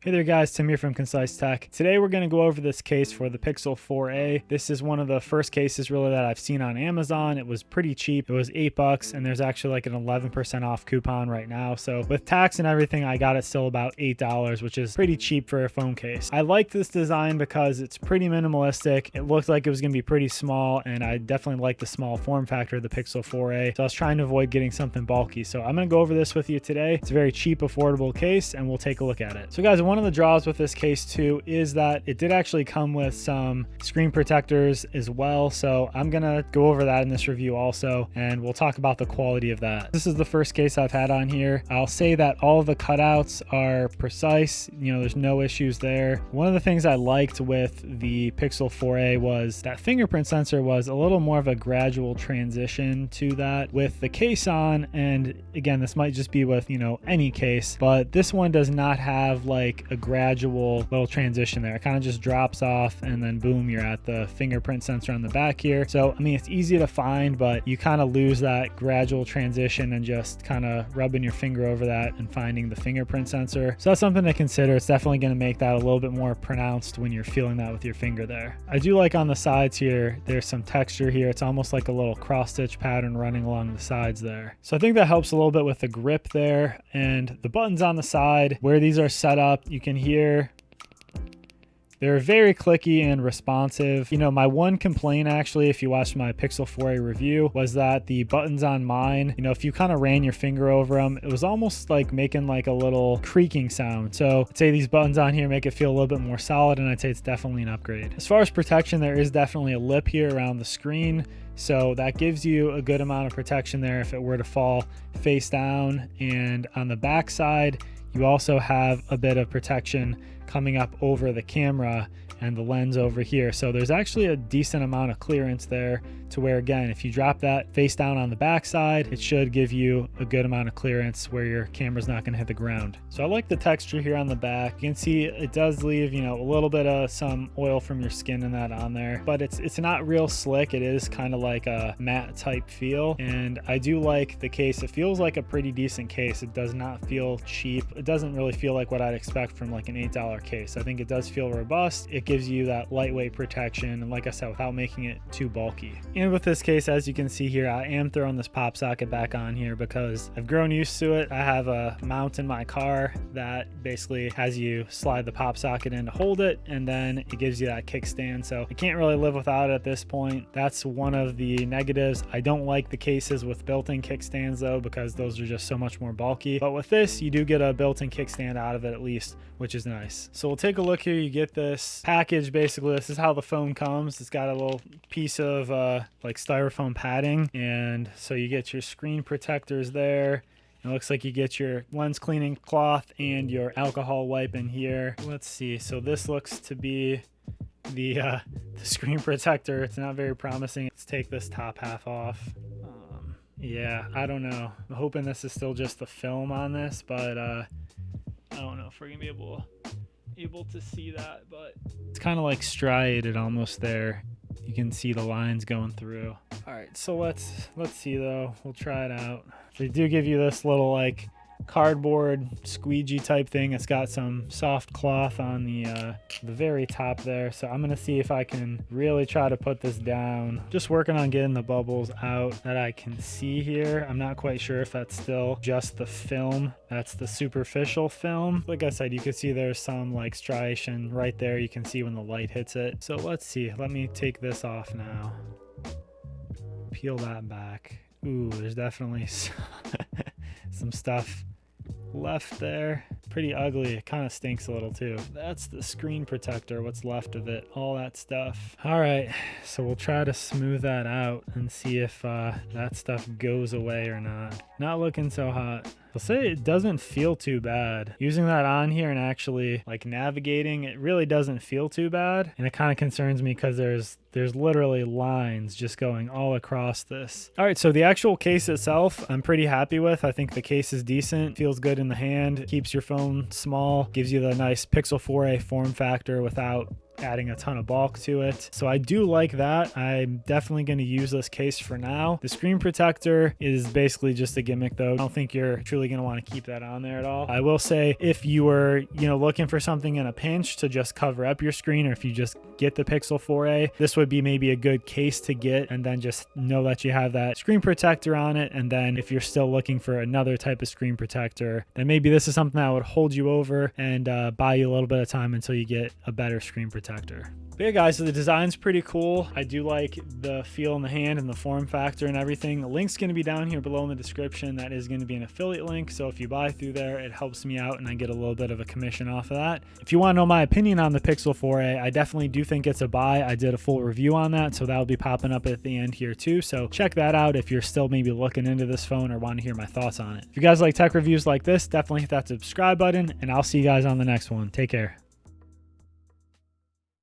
Hey there guys, Tim here from Concise Tech. Today we're going to go over this case for the Pixel 4a. This is one of the first cases really that I've seen on Amazon. It was pretty cheap. It was $8 and there's actually like an 11% off coupon right now. So with tax and everything, I got it still about $8, which is pretty cheap for a phone case. I like this design because it's pretty minimalistic. It looked like it was going to be pretty small, and I definitely like the small form factor of the Pixel 4a. So I was trying to avoid getting something bulky. So I'm going to go over this with you today. It's a very cheap, affordable case and we'll take a look at it. So guys, one of the draws with this case too is that it did actually come with some screen protectors as well. So I'm gonna go over that in this review also, and we'll talk about the quality of that. This is the first case I've had on here. I'll say that all of the cutouts are precise. You know, there's no issues there. One of the things I liked with the Pixel 4a was that fingerprint sensor was a little more of a gradual transition to that with the case on. And again, this might just be with, you know, any case, but this one does not have like a gradual little transition there. It kind of just drops off and then boom, you're at the fingerprint sensor on the back here. So I mean, it's easy to find, but you kind of lose that gradual transition and just kind of rubbing your finger over that and finding the fingerprint sensor. So that's something to consider. It's definitely going to make that a little bit more pronounced when you're feeling that with your finger there. I do like on the sides here, there's some texture here. It's almost like a little cross stitch pattern running along the sides there. So I think that helps a little bit with the grip there, and the buttons on the side where these are set up, you can hear they're very clicky and responsive. You know, my one complaint actually, if you watched my Pixel 4a review, was that the buttons on mine, you know, if you kind of ran your finger over them, it was almost like making like a little creaking sound. So I'd say these buttons on here make it feel a little bit more solid, and I'd say it's definitely an upgrade. As far as protection, there is definitely a lip here around the screen. So that gives you a good amount of protection there if it were to fall face down. And on the back side, you also have a bit of protection coming up over the camera and the lens over here. So there's actually a decent amount of clearance there to where, again, if you drop that face down on the back side, it should give you a good amount of clearance where your camera's not going to hit the ground. So I like the texture here on the back. You can see it does leave, you know, a little bit of some oil from your skin and that on there, but it's not real slick. It is kind of like a matte type feel, and I do like the case. It feels like a pretty decent case. It does not feel cheap. It doesn't really feel like what I'd expect from like an $8 case. I think it does feel robust. It gives you that lightweight protection, and like I said, without making it too bulky. And with this case, as you can see here, I am throwing this pop socket back on here because I've grown used to it. I have a mount in my car that basically has you slide the pop socket in to hold it, and then it gives you that kickstand. So I can't really live without it at this point. That's one of the negatives. I don't like the cases with built-in kickstands though, because those are just so much more bulky. But with this, you do get a built-in kickstand out of it at least, which is nice. So we'll take a look here. You get this package. Basically, this is how the phone comes. It's got a little piece of like styrofoam padding, and so you get your screen protectors there. It looks like you get your lens cleaning cloth and your alcohol wipe in here. Let's see. So this looks to be the screen protector. It's not very promising. Let's take this top half off. Yeah, I don't know. I'm hoping this is still just the film on this, but I don't know if we're gonna be able to see that, but it's kind of like striated almost there. You can see the lines going through. All right, so let's see though. We'll try it out. They do give you this little like cardboard squeegee type thing. It's got some soft cloth on the very top there. So I'm gonna see if I can really try to put this down. Just working on getting the bubbles out that I can see here. I'm not quite sure if that's still just the film. That's the superficial film. Like I said, you can see there's some like striation right there. You can see when the light hits it. So let's see. Let me take this off now. Peel that back. Ooh, there's definitely some stuff left there. Pretty ugly. It kind of stinks a little too. That's the screen protector, what's left of it, all that stuff. All right, so we'll try to smooth that out and see if that stuff goes away or not. Not looking so hot. I'll say it doesn't feel too bad. Using that on here and actually like navigating, it really doesn't feel too bad. And it kind of concerns me because there's literally lines just going all across this. All right, so the actual case itself, I'm pretty happy with. I think the case is decent, feels good in the hand, keeps your phone small, gives you the nice Pixel 4a form factor without adding a ton of bulk to it. So I do like that. I'm definitely going to use this case for now. The screen protector is basically just a gimmick though. I don't think you're truly going to want to keep that on there at all. I will say if you were, looking for something in a pinch to just cover up your screen, or if you just get the Pixel 4a, this would be maybe a good case to get, and then just know that you have that screen protector on it. And then if you're still looking for another type of screen protector, then maybe this is something that would hold you over and buy you a little bit of time until you get a better screen protector. But yeah, guys, so the design's pretty cool. I do like the feel in the hand and the form factor and everything. The link's going to be down here below in the description. That is going to be an affiliate link, so if you buy through there, it helps me out and I get a little bit of a commission off of that. If you want to know my opinion on the Pixel 4a, I definitely do think it's a buy. I did a full review on that, so that'll be popping up at the end here too. So check that out if you're still maybe looking into this phone or want to hear my thoughts on it. If you guys like tech reviews like this, definitely hit that subscribe button, and I'll see you guys on the next one. Take care.